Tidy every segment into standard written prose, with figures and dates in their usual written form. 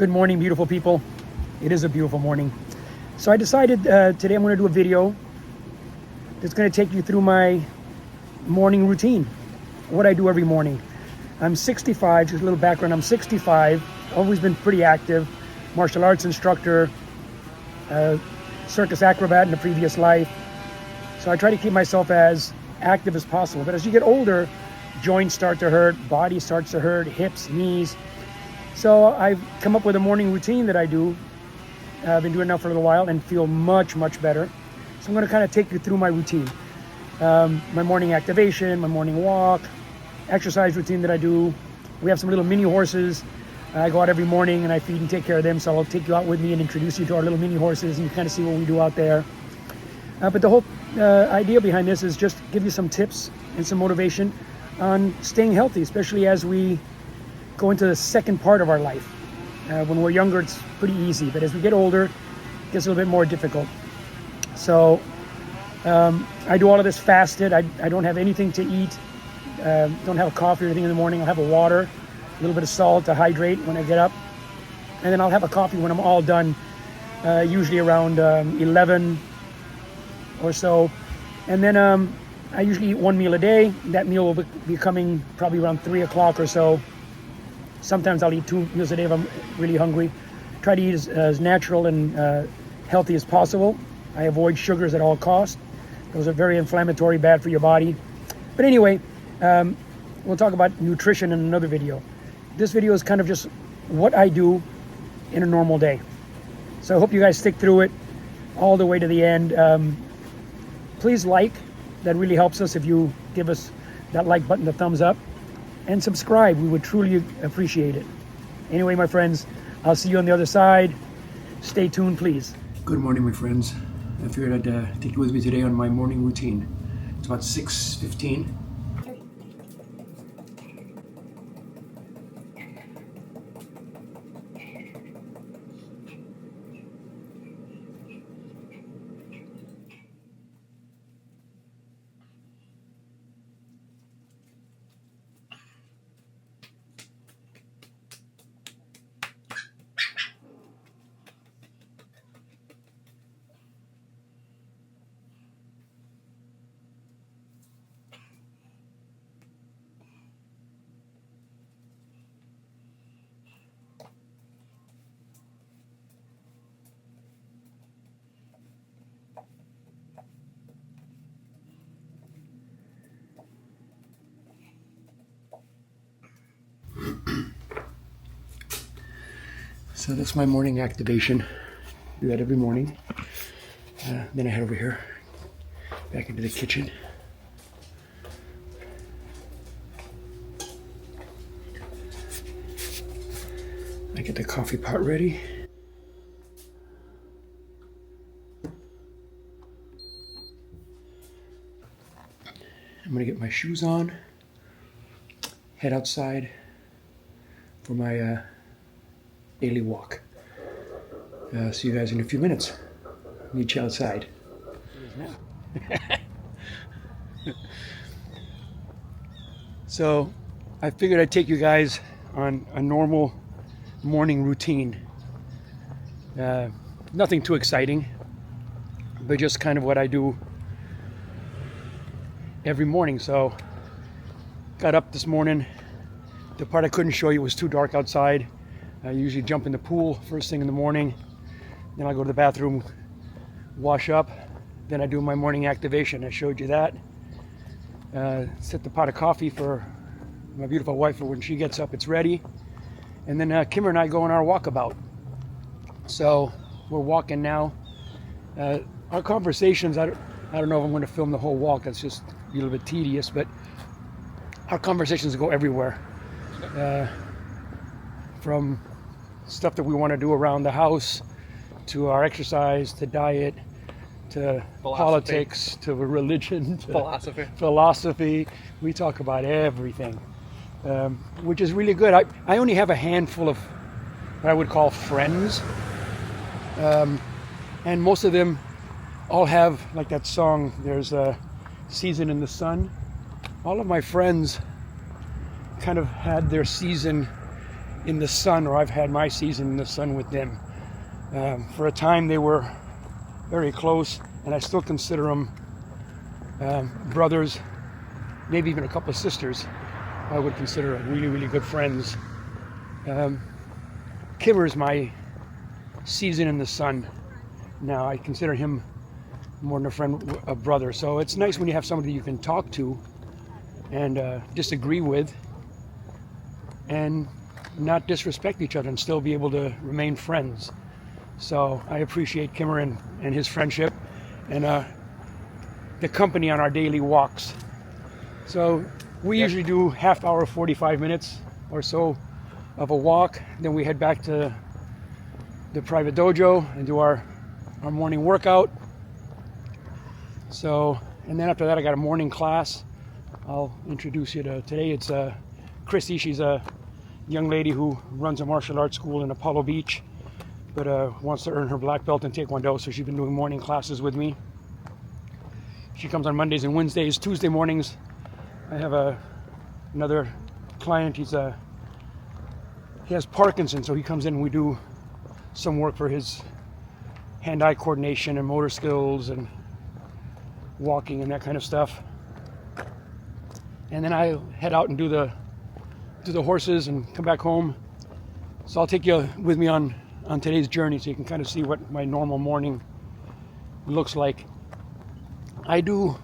Good morning, beautiful people. It is a beautiful morning. So I decided today I'm going to do a video that's going to take you through my morning routine, what I do every morning. I'm 65, just a little background. I'm 65, always been pretty active, martial arts instructor, circus acrobat in a previous life. So I try to keep myself as active as possible. But as you get older, joints start to hurt, body starts to hurt, hips, knees. So I've come up with a morning routine that I do. I've been doing it now for a little while and feel much, much better. So I'm going to kind of take you through my routine. My morning activation, my morning walk, exercise routine that I do. We have some little mini horses. I go out every morning and I feed and take care of them. So I'll take you out with me and introduce you to our little mini horses and you kind of see what we do out there. But the whole idea behind this is just give you some tips and some motivation on staying healthy, especially as we go into the second part of our life. When we're younger, it's pretty easy, but as we get older, it gets a little bit more difficult. So I do all of this fasted. I don't have anything to eat. Don't have a coffee or anything in the morning. I'll have a water, a little bit of salt to hydrate when I get up. And then I'll have a coffee when I'm all done, usually around 11 or so. And then I usually eat one meal a day. That meal will be coming probably around 3 o'clock or so. Sometimes I'll eat 2 meals a day if I'm really hungry. Try to eat as natural and healthy as possible. I avoid sugars at all costs. Those are very inflammatory, bad for your body. But anyway, we'll talk about nutrition in another video. This video is kind of just what I do in a normal day. So I hope you guys stick through it all the way to the end. Please like. That really helps us if you give us that like button, the thumbs up. And subscribe. We would truly appreciate it. Anyway, my friends, I'll see you on the other side. Stay tuned, please. Good morning, my friends. I figured I'd take you with me today on my morning routine. It's about 6:15. So that's my morning activation. Do that every morning. Then I head over here, back into the kitchen. I get the coffee pot ready. I'm gonna get my shoes on, head outside for my daily walk. See you guys in a few minutes. Meet you outside. So I figured I'd take you guys on a normal morning routine. Nothing too exciting, but just kind of what I do every morning. So got up this morning. The part I couldn't show you was too dark outside. I usually jump in the pool first thing in the morning. Then I go to the bathroom, wash up. Then I do my morning activation. I showed you that. Set the pot of coffee for my beautiful wife for when she gets up, it's ready. And then Kimmer and I go on our walkabout. So we're walking now. Our conversations, I don't know if I'm going to film the whole walk. That's just a little bit tedious, but our conversations go everywhere. From stuff that we want to do around the house, to our exercise, to diet, to politics, to religion, to philosophy. We talk about everything, which is really good. I only have a handful of what I would call friends, and most of them all have, like that song, there's a season in the sun. All of my friends kind of had their season in the sun, or I've had my season in the sun with them. For a time they were very close, and I still consider them brothers, maybe even a couple of sisters. I would consider really, really good friends. Kimmer is my season in the sun. Now I consider him more than a friend, a brother. So it's nice when you have somebody you can talk to and disagree with and not disrespect each other and still be able to remain friends. So I appreciate Kimmer and his friendship and the company on our daily walks. So we usually do half hour, 45 minutes or so of a walk. Then we head back to the private dojo and do our morning workout. So, and then after that I got a morning class. I'll introduce you to today. It's Chrissy. She's a young lady who runs a martial arts school in Apollo Beach, but wants to earn her black belt in Taekwondo, so she's been doing morning classes with me. She comes on Mondays and Wednesdays. Tuesday mornings I have another client. He has Parkinson's, so he comes in and we do some work for his hand-eye coordination and motor skills and walking and that kind of stuff. And then I head out and do the horses and come back home. So I'll take you with me on today's journey so you can kind of see what my normal morning looks like. I do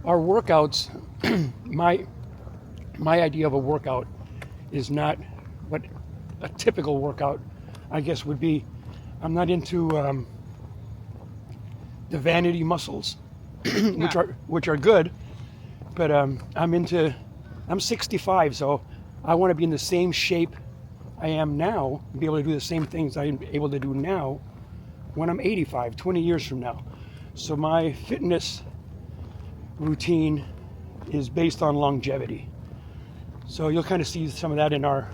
our workouts. My idea of a workout is not what a typical workout, I guess, would be. I'm not into the vanity muscles, which are good, but I'm 65, so I want to be in the same shape I am now, be able to do the same things I'm able to do now when I'm 85, 20 years from now. So my fitness routine is based on longevity. So you'll kind of see some of that in our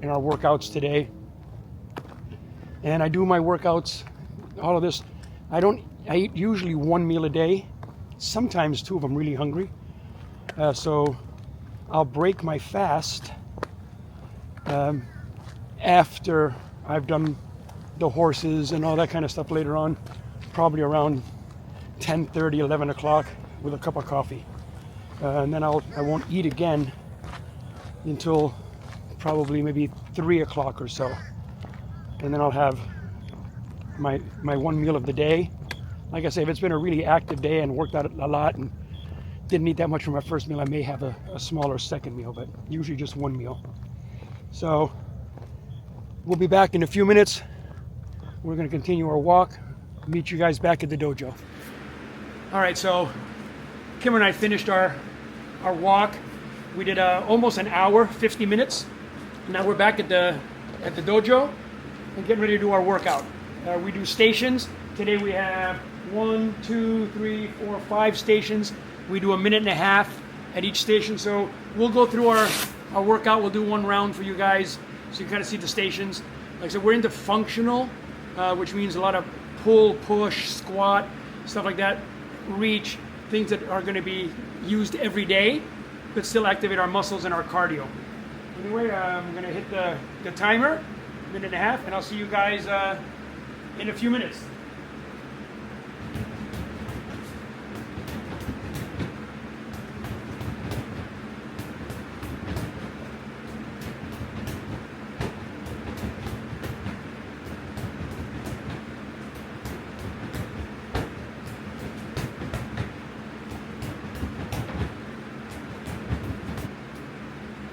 workouts today. And I do my workouts, all of this. I eat usually one meal a day, sometimes two if I'm really hungry. So I'll break my fast after I've done the horses and all that kind of stuff later on, probably around 10:30, 11 o'clock with a cup of coffee. And then I won't eat again until probably maybe 3 o'clock or so. And then I'll have my one meal of the day. Like I say, if it's been a really active day and worked out a lot and didn't eat that much for my first meal, I may have a smaller second meal, but usually just one meal. So we'll be back in a few minutes. We're going to continue our walk. Meet you guys back at the dojo. All right, so Kim and I finished our walk. We did almost an hour, 50 minutes. Now we're back at the dojo and getting ready to do our workout. We do stations. Today we have 1, 2, 3, 4, 5 stations. We do a minute and a half at each station. So we'll go through our workout. We'll do one round for you guys so you kind of see the stations. Like I said, we're into functional, which means a lot of pull, push, squat, stuff like that, reach, things that are going to be used every day, but still activate our muscles and our cardio. Anyway, I'm going to hit the timer, minute and a half, and I'll see you guys in a few minutes.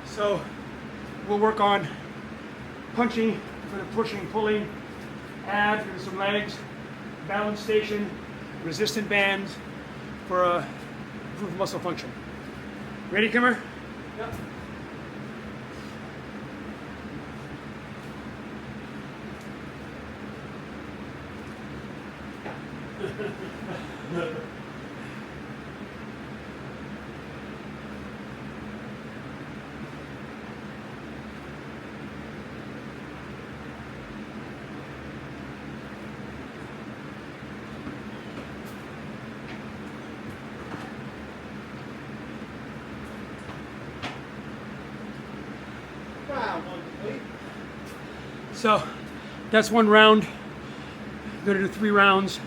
So we'll work on punching for the pushing, pulling, abs for some legs, balance station, resistant bands for improved muscle function. Ready, Kimmer? Yep. So that's one round. I'm going to do 3 rounds.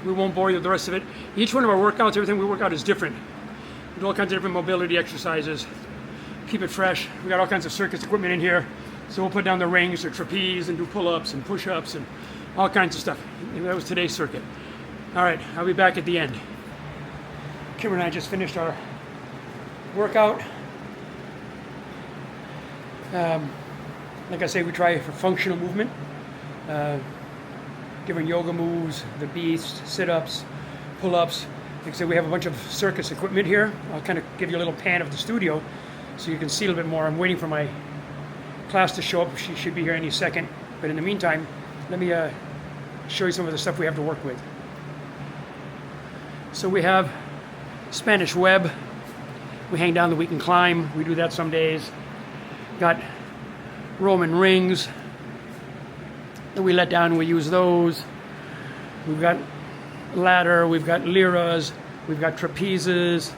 We won't bore you with the rest of it. Each one of our workouts, everything we work out is different. We do all kinds of different mobility exercises. Keep it fresh. We got all kinds of circus equipment in here. So we'll put down the rings or trapeze and do pull-ups and push-ups and all kinds of stuff. And that was today's circuit. All right, I'll be back at the end. Kim and I just finished our workout. Like I say, we try for functional movement. Different yoga moves, the beast, sit-ups, pull-ups. Like I said, we have a bunch of circus equipment here. I'll kind of give you a little pan of the studio so you can see a little bit more. I'm waiting for my class to show up. She should be here any second. But in the meantime, let me show you some of the stuff we have to work with. So we have Spanish web. We hang down that we can climb. We do that some days. Got Roman rings that we let down and we use those. We've got ladder, we've got liras, we've got trapezes.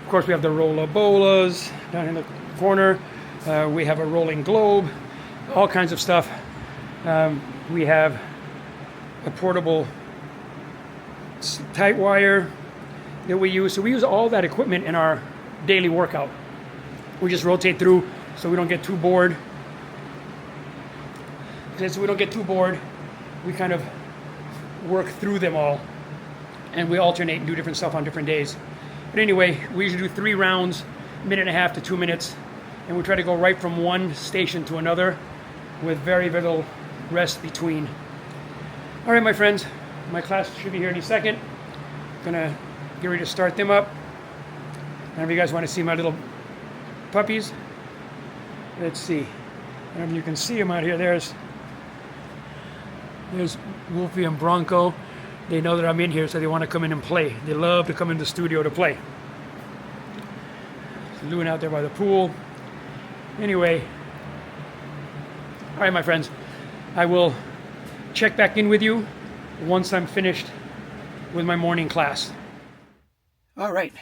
Of course, we have the rolla bolas down in the corner. We have a rolling globe, all kinds of stuff. We have a portable tight wire that we use. So we use all that equipment in our daily workout. We just rotate through so we don't get too bored. So we don't get too bored, we kind of work through them all. And we alternate and do different stuff on different days. But anyway, we usually do 3 rounds, 1.5 to 2 minutes. And we try to go right from one station to another with very little rest between. All right, my friends, my class should be here any second. Gonna get ready to start them up. And if you guys want to see my little puppies, let's see. I don't know if you can see them out here. There's Wolfie and Bronco. They know that I'm in here, so they want to come in and play. They love to come in the studio to play. So Lewin out there by the pool. Anyway, all right, my friends, I will check back in with you once I'm finished with my morning class. All right,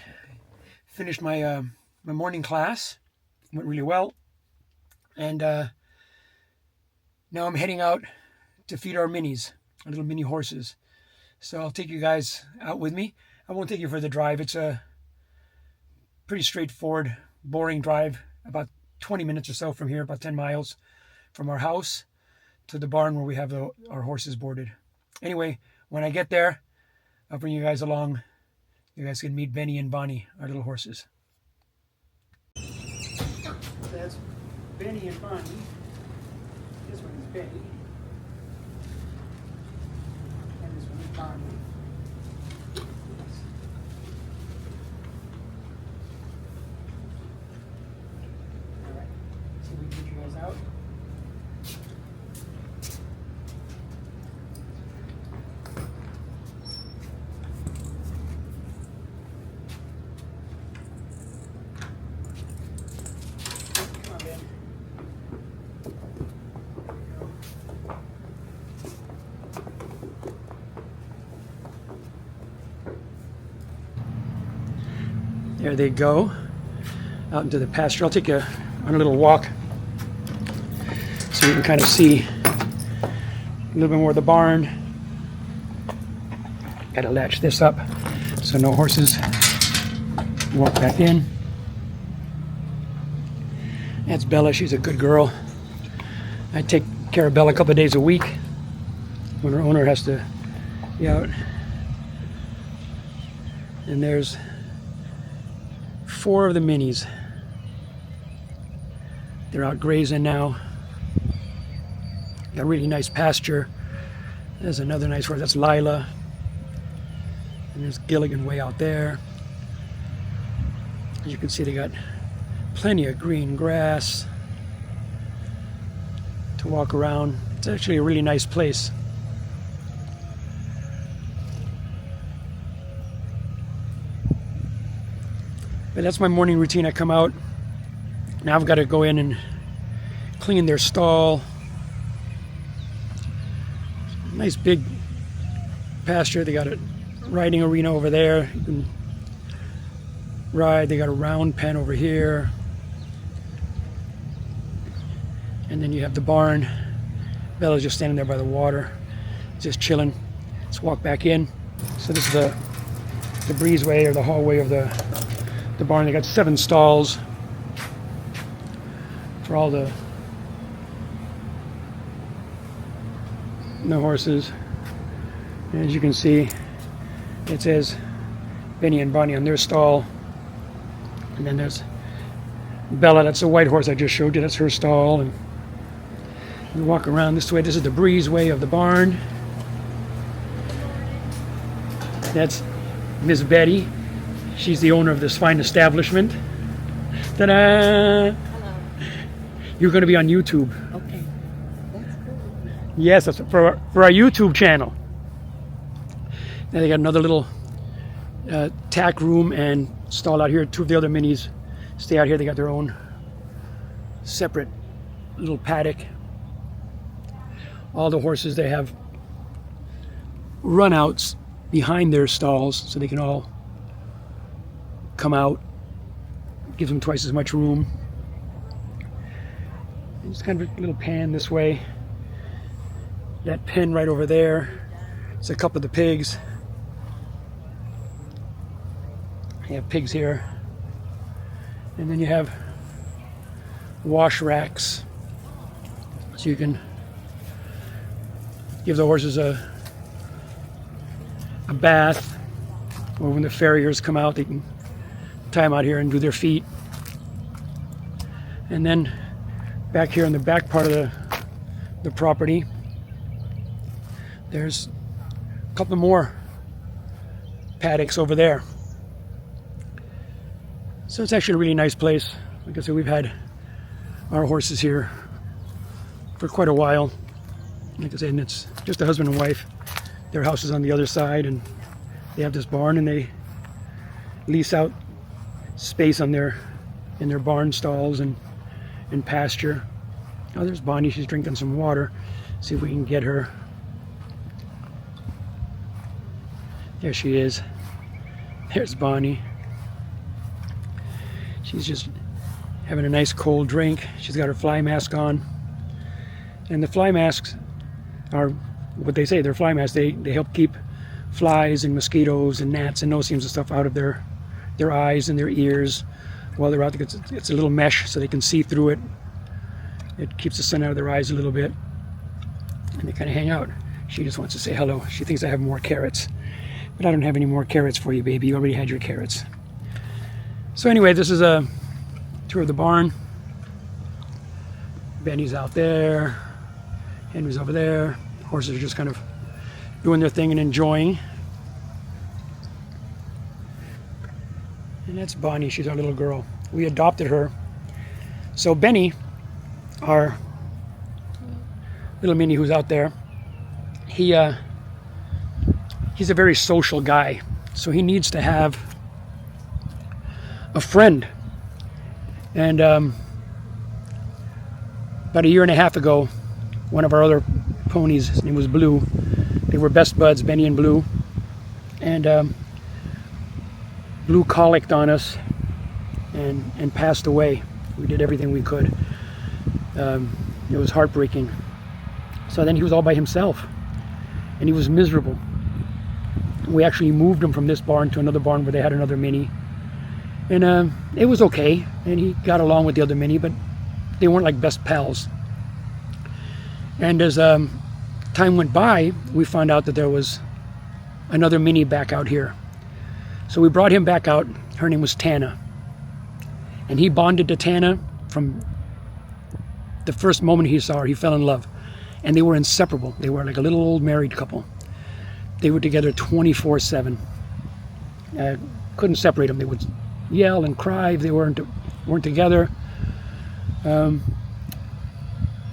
finished my my morning class. Went really well, and now I'm heading out to feed our minis, our little mini horses. So I'll take you guys out with me. I won't take you for the drive. It's a pretty straightforward, boring drive, about 20 minutes or so from here, about 10 miles from our house to the barn where we have our horses boarded. Anyway, when I get there, I'll bring you guys along. You guys can meet Benny and Bonnie, our little horses. That's Benny and Bonnie. This one is Benny. And this one is Bonnie. Alright, so we can get you guys out. There they go, out into the pasture. I'll take you on a little walk so you can kind of see a little bit more of the barn. Got to latch this up so no horses walk back in. That's Bella. She's a good girl. I take care of Bella a couple of days a week when her owner has to be out. And there's 4 of the minis. They're out grazing now. Got really nice pasture. There's another nice horse. That's Lila. And there's Gilligan way out there. As you can see, they got plenty of green grass to walk around. It's actually a really nice place. But that's my morning routine. I come out. Now I've got to go in and clean their stall. Nice big pasture. They got a riding arena over there. You can ride. They got a round pen over here. And then you have the barn. Bella's just standing there by the water, just chilling. Let's walk back in. So this is the breezeway, or the hallway of the barn. They got 7 stalls for all the horses. And as you can see, it says Benny and Bonnie on their stall. And then there's Bella, that's the white horse I just showed you, that's her stall. And we walk around this way. This is the breezeway of the barn. That's Miss Betty. She's the owner of this fine establishment. Ta-da! Hello. You're going to be on YouTube. Okay. That's cool. Yes, that's for our YouTube channel. Now they got another little tack room and stall out here. 2 of the other minis stay out here. They got their own separate little paddock. All the horses, they have runouts behind their stalls so they can all come out. Gives them twice as much room. And it's kind of a little pan this way. That pen right over there. It's a couple of the pigs. You have pigs here. And then you have wash racks. So you can give the horses a bath, or when the farriers come out, they can tie them out here and do their feet. And then back here in the back part of the property, there's a couple more paddocks over there. So it's actually a really nice place. Like I said, we've had our horses here for quite a while. Like I said, and it's just a husband and wife. Their house is on the other side, and they have this barn, and they lease out space on in their barn stalls and pasture. Oh, there's Bonnie. She's drinking some water. See if we can get her. There she is. There's Bonnie. She's just having a nice cold drink. She's got her fly mask on. And the fly masks are what they say. They're fly masks. They help keep flies and mosquitoes and gnats and no-see-ums and stuff out of their eyes and their ears while they're out there. It's a little mesh so they can see through it. It keeps the sun out of their eyes a little bit. And they kind of hang out. She just wants to say hello. She thinks I have more carrots. But I don't have any more carrots for you, baby. You already had your carrots. So anyway, this is a tour of the barn. Benny's out there. Henry's over there. Horses are just kind of doing their thing and enjoying. And that's Bonnie. She's our little girl. We adopted her. So Benny, our little mini who's out there, he's a very social guy. So he needs to have a friend. And about a year and a half ago, one of our other ponies, his name was Blue, they were best buds, Benny and Blue, and Blue colicked on us and passed away. We did everything we could. It was heartbreaking. So then he was all by himself, and he was miserable. We actually moved him from this barn to another barn where they had another mini, and it was okay, and he got along with the other mini, but they weren't like best pals. And as time went by, we found out that there was another mini back out here. So we brought him back out. Her name was Tana. And he bonded to Tana from the first moment he saw her. He fell in love. And they were inseparable. They were like a little old married couple. They were together 24/7. Couldn't separate them. They would yell and cry if they weren't together.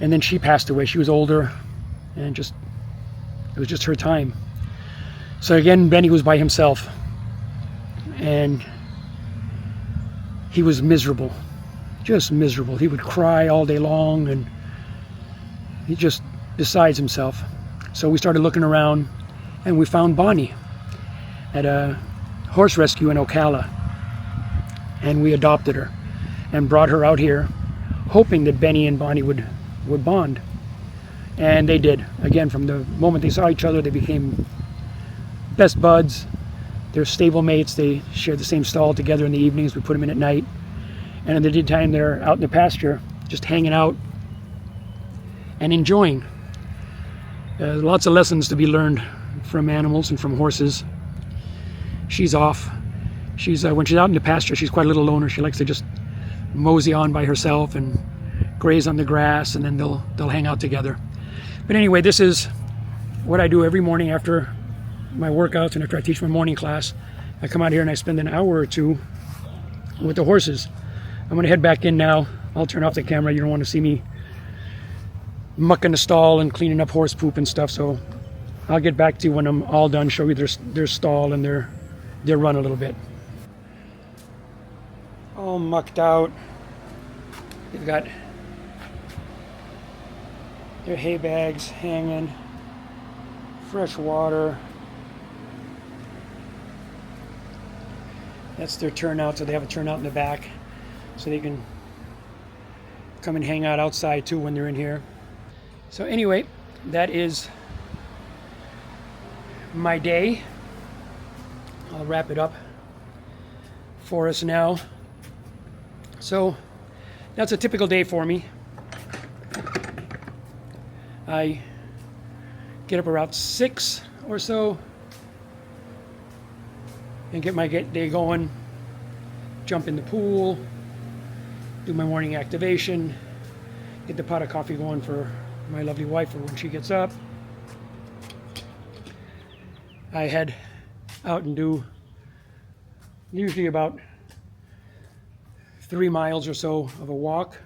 And then she passed away. She was older, and it was just her time. So again, Benny was by himself, and he was miserable, just miserable. He would cry all day long, and he just besides himself. So we started looking around, and we found Bonnie at a horse rescue in Ocala, and we adopted her and brought her out here, hoping that Benny and Bonnie would would bond. And they did. Again, from the moment they saw each other, they became best buds. They're stable mates. They shared the same stall together in the evenings. We put them in at night. And in the daytime, they're out in the pasture, just hanging out and enjoying. Lots of lessons to be learned from animals and from horses. She's off. When she's out in the pasture, she's quite a little loner. She likes to just mosey on by herself and graze on the grass, and then they'll hang out together. But anyway, this is what I do every morning after my workouts and after I teach my morning class. I come out here and I spend an hour or two with the horses. I'm going to head back in now. I'll turn off the camera. You don't want to see me mucking the stall and cleaning up horse poop and stuff. So I'll get back to you when I'm all done, show you their stall and their run a little bit. All mucked out. They've got their hay bags hanging, fresh water. That's their turnout, so they have a turnout in the back so they can come and hang out outside too when they're in here. So anyway, that is my day. I'll wrap it up for us now. So that's a typical day for me. I get up around 6 or so and get my day going, jump in the pool, do my morning activation, get the pot of coffee going for my lovely wife for when she gets up. I head out and do usually about 3 miles or so of a walk,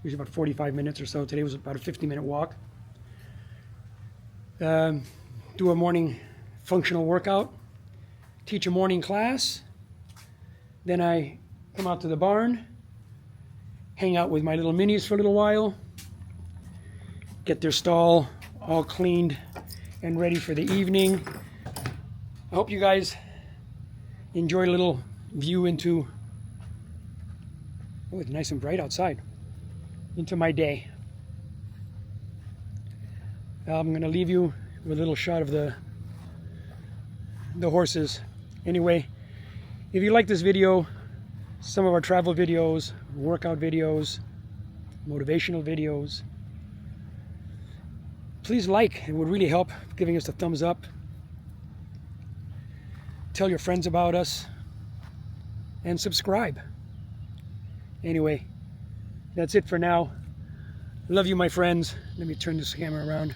usually about 45 minutes or so. Today was about a 50-minute walk. Do a morning functional workout, teach a morning class, then I come out to the barn, hang out with my little minis for a little while, get their stall all cleaned and ready for the evening. I hope you guys enjoy a little view into, oh, it's nice and bright outside, into my day. I'm going to leave you with a little shot of the horses. Anyway, if you like this video, some of our travel videos, workout videos, motivational videos, please like. It would really help giving us a thumbs up. Tell your friends about us and subscribe. Anyway, that's it for now. Love you, my friends. Let me turn this camera around.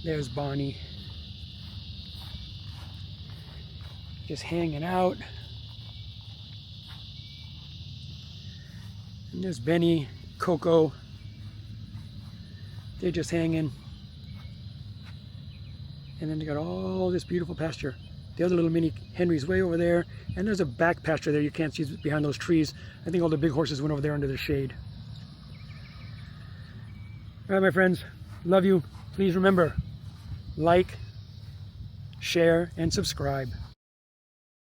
There's Bonnie. Just hanging out. And there's Benny, Coco. They're just hanging. And then they got all this beautiful pasture. The other little mini Henry's way over there. And there's a back pasture there you can't see behind those trees. I think all the big horses went over there under the shade. All right, my friends. Love you. Please remember, like, share, and subscribe.